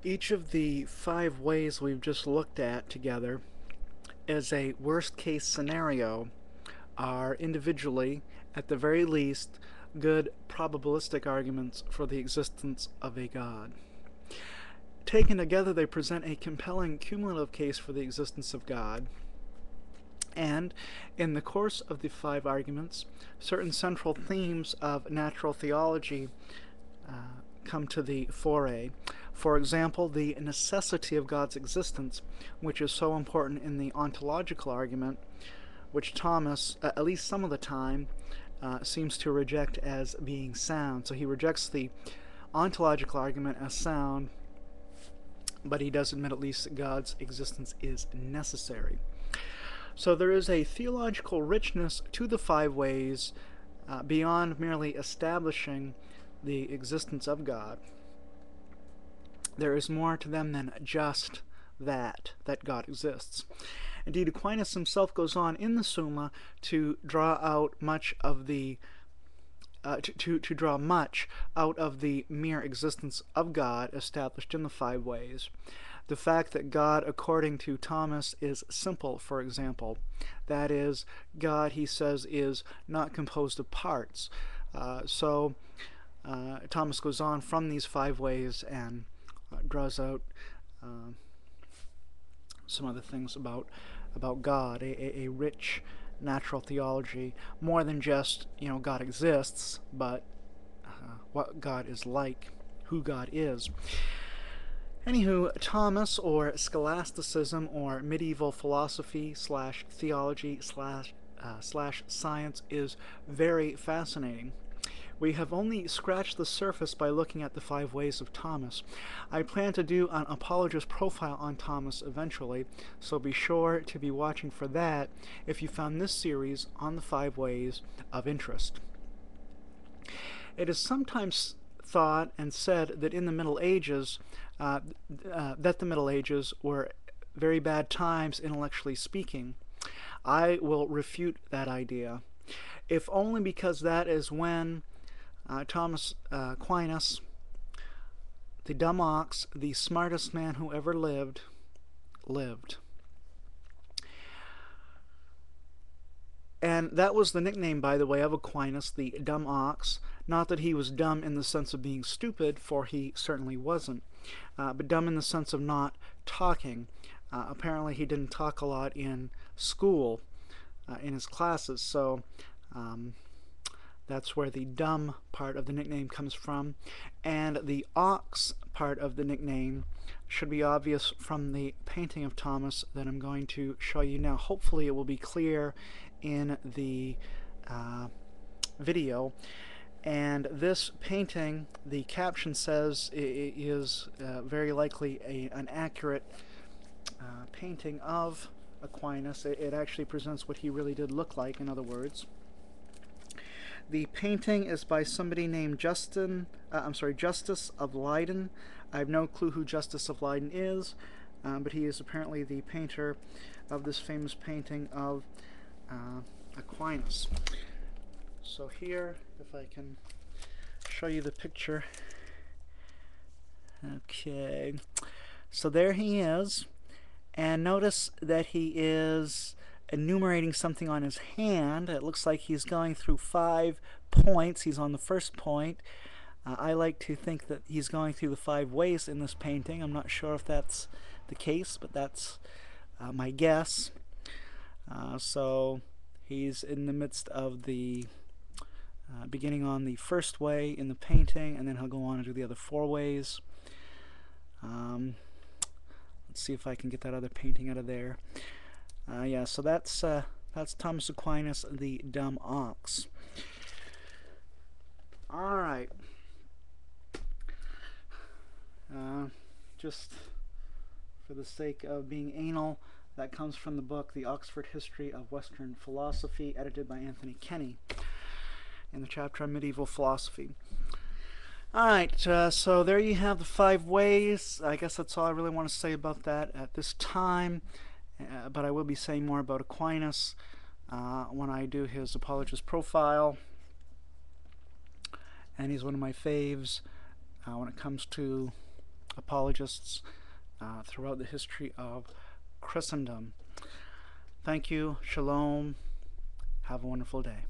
Each of the 5 ways we've just looked at together as a worst-case scenario are individually, at the very least, good probabilistic arguments for the existence of a God. Taken together, they present a compelling cumulative case for the existence of God. And in the course of the 5 arguments, certain central themes of natural theology come to the foray. For example, the necessity of God's existence, which is so important in the ontological argument, which Thomas, at least some of the time, seems to reject as being sound. So he rejects the ontological argument as sound, but he does admit at least that God's existence is necessary. So there is a theological richness to the 5 ways beyond merely establishing the existence of God. There is more to them than just that God exists. Indeed, Aquinas himself goes on in the Summa to draw out much of the to draw much out of the mere existence of God established in the 5 ways. The fact that God, according to Thomas, is simple, for example. That is, God, he says, is not composed of parts. Thomas goes on from these 5 ways and draws out some other things about God, a rich natural theology, more than just, God exists, but what God is like, who God is. Anywho, Thomas, or scholasticism, or medieval philosophy slash theology slash science, is very fascinating. We have only scratched the surface by looking at the 5 ways of Thomas. I plan to do an apologist profile on Thomas eventually, so be sure to be watching for that if you found this series on the 5 ways of interest. It is sometimes thought and said that in the Middle Ages, that the Middle Ages were very bad times intellectually speaking. I will refute that idea, if only because that is when Thomas Aquinas, the dumb ox, the smartest man who ever lived. And that was the nickname, by the way, of Aquinas, the dumb ox. Not that he was dumb in the sense of being stupid, for he certainly wasn't, but dumb in the sense of not talking. Apparently he didn't talk a lot in school, in his classes, so that's where the dumb part of the nickname comes from. And the ox part of the nickname should be obvious from the painting of Thomas that I'm going to show you now. Hopefully it will be clear in the video. And this painting, the caption says, is very likely an accurate painting of Aquinas. It actually presents what he really did look like, in other words. The painting is by somebody named Justus of Leyden. I have no clue who Justus of Leyden is, but he is apparently the painter of this famous painting of Aquinas. So here, if I can show you the picture. Okay, so there he is, and notice that he is enumerating something on his hand. It looks like he's going through 5 points. He's on the first point. I like to think that he's going through the 5 ways in this painting. I'm not sure if that's the case, but that's my guess. So he's in the midst of the beginning on the first way in the painting, and then he'll go on to do the other 4 ways. Let's see if I can get that other painting out of there. Yeah, so that's Thomas Aquinas, the dumb ox. All right. Just for the sake of being anal, that comes from the book The Oxford History of Western Philosophy, edited by Anthony Kenny, in the chapter on medieval philosophy. Alright, so there you have the 5 ways. I guess that's all I really want to say about that at this time. But I will be saying more about Aquinas when I do his apologist profile. And he's one of my faves when it comes to apologists throughout the history of Christendom. Thank you. Shalom. Have a wonderful day.